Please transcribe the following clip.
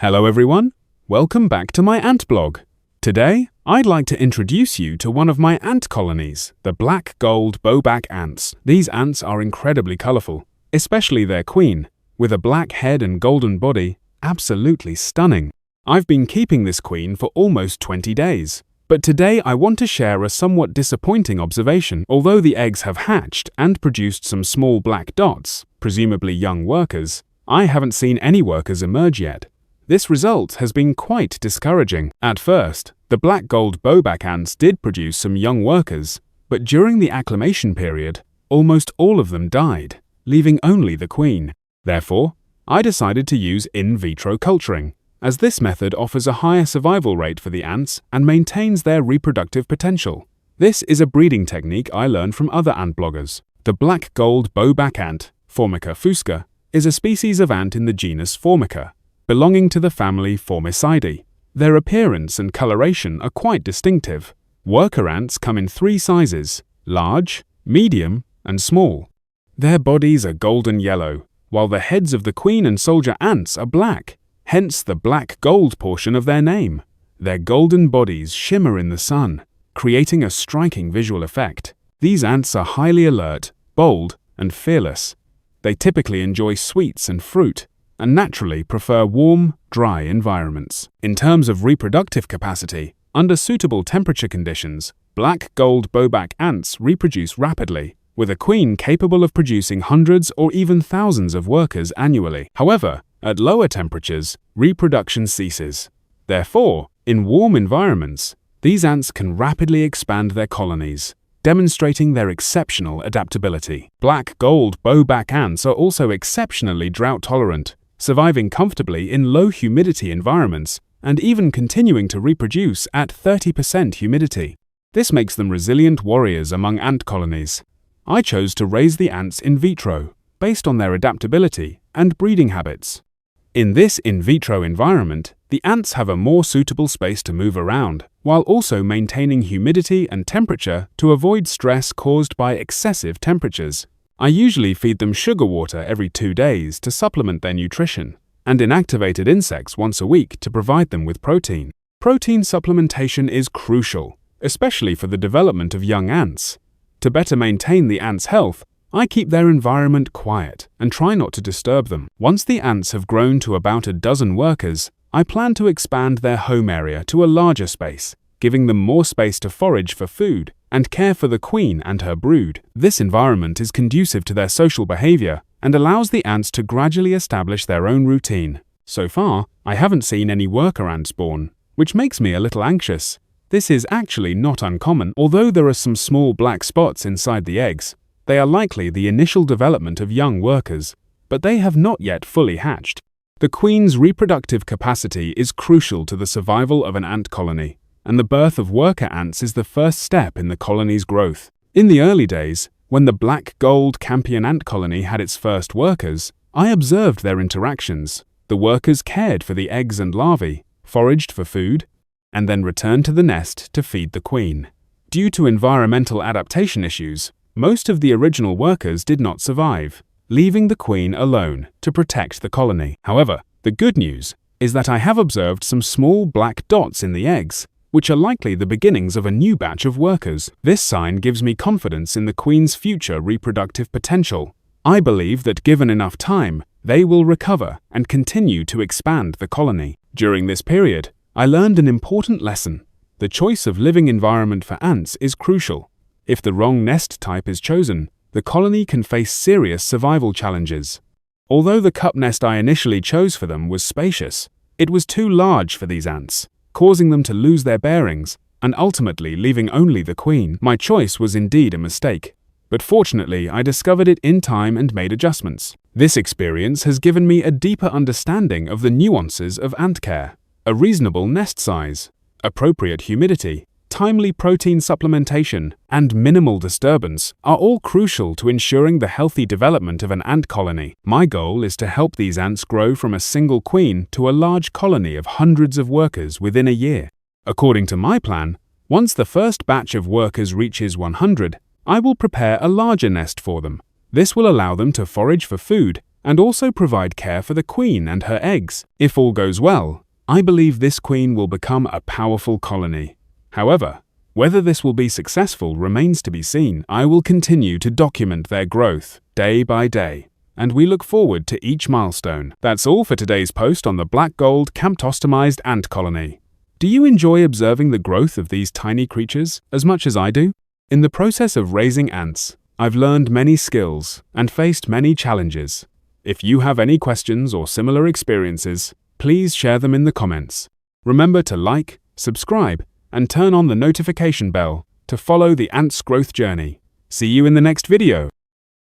Hello everyone, welcome back to my ant blog. Today, I'd like to introduce you to one of my ant colonies, the black gold bowback ants. These ants are incredibly colorful, especially their queen, with a black head and golden body, absolutely stunning. I've been keeping this queen for almost 20 days. But today I want to share a somewhat disappointing observation. Although the eggs have hatched and produced some small black dots, presumably young workers, I haven't seen any workers emerge yet. This result has been quite discouraging. At first, the black gold bowback ants did produce some young workers, but during the acclimation period, almost all of them died, leaving only the queen. Therefore, I decided to use in vitro culturing, as this method offers a higher survival rate for the ants and maintains their reproductive potential. This is a breeding technique I learned from other ant bloggers. The black gold bowback ant, Formica fusca, is a species of ant in the genus Formica, belonging to the family Formicidae. Their appearance and coloration are quite distinctive. Worker ants come in 3 sizes: large, medium, and small. Their bodies are golden yellow, while the heads of the queen and soldier ants are black, hence the black gold portion of their name. Their golden bodies shimmer in the sun, creating a striking visual effect. These ants are highly alert, bold, and fearless. They typically enjoy sweets and fruit, and naturally prefer warm, dry environments. In terms of reproductive capacity, under suitable temperature conditions, black gold bowback ants reproduce rapidly, with a queen capable of producing hundreds or even thousands of workers annually. However, at lower temperatures, reproduction ceases. Therefore, in warm environments, these ants can rapidly expand their colonies, demonstrating their exceptional adaptability. Black gold bowback ants are also exceptionally drought-tolerant, surviving comfortably in low humidity environments and even continuing to reproduce at 30% humidity. This makes them resilient warriors among ant colonies. I chose to raise the ants in vitro, based on their adaptability and breeding habits. In this in vitro environment, the ants have a more suitable space to move around, while also maintaining humidity and temperature to avoid stress caused by excessive temperatures. I usually feed them sugar water every 2 days to supplement their nutrition, and inactivated insects once a week to provide them with protein. Protein supplementation is crucial, especially for the development of young ants. To better maintain the ants' health, I keep their environment quiet and try not to disturb them. Once the ants have grown to about a dozen workers, I plan to expand their home area to a larger space, giving them more space to forage for food and care for the queen and her brood. This environment is conducive to their social behavior and allows the ants to gradually establish their own routine. So far, I haven't seen any worker ants born, which makes me a little anxious. This is actually not uncommon. Although there are some small black spots inside the eggs, they are likely the initial development of young workers, but they have not yet fully hatched. The queen's reproductive capacity is crucial to the survival of an ant colony, and the birth of worker ants is the first step in the colony's growth. In the early days, when the black gold Campion ant colony had its first workers, I observed their interactions. The workers cared for the eggs and larvae, foraged for food, and then returned to the nest to feed the queen. Due to environmental adaptation issues, most of the original workers did not survive, leaving the queen alone to protect the colony. However, the good news is that I have observed some small black dots in the eggs, which are likely the beginnings of a new batch of workers. This sign gives me confidence in the queen's future reproductive potential. I believe that given enough time, they will recover and continue to expand the colony. During this period, I learned an important lesson. The choice of living environment for ants is crucial. If the wrong nest type is chosen, the colony can face serious survival challenges. Although the cup nest I initially chose for them was spacious, it was too large for these ants, causing them to lose their bearings and ultimately leaving only the queen. My choice was indeed a mistake, but fortunately I discovered it in time and made adjustments. This experience has given me a deeper understanding of the nuances of ant care. A reasonable nest size, appropriate humidity, timely protein supplementation, and minimal disturbance are all crucial to ensuring the healthy development of an ant colony. My goal is to help these ants grow from a single queen to a large colony of hundreds of workers within a year. According to my plan, once the first batch of workers reaches 100, I will prepare a larger nest for them. This will allow them to forage for food and also provide care for the queen and her eggs. If all goes well, I believe this queen will become a powerful colony. However, whether this will be successful remains to be seen. I will continue to document their growth day by day, and we look forward to each milestone. That's all for today's post on the black gold camptostomized ant colony. Do you enjoy observing the growth of these tiny creatures as much as I do? In the process of raising ants, I've learned many skills and faced many challenges. If you have any questions or similar experiences, please share them in the comments. Remember to like, subscribe, and turn on the notification bell to follow the ants' growth journey. See you in the next video.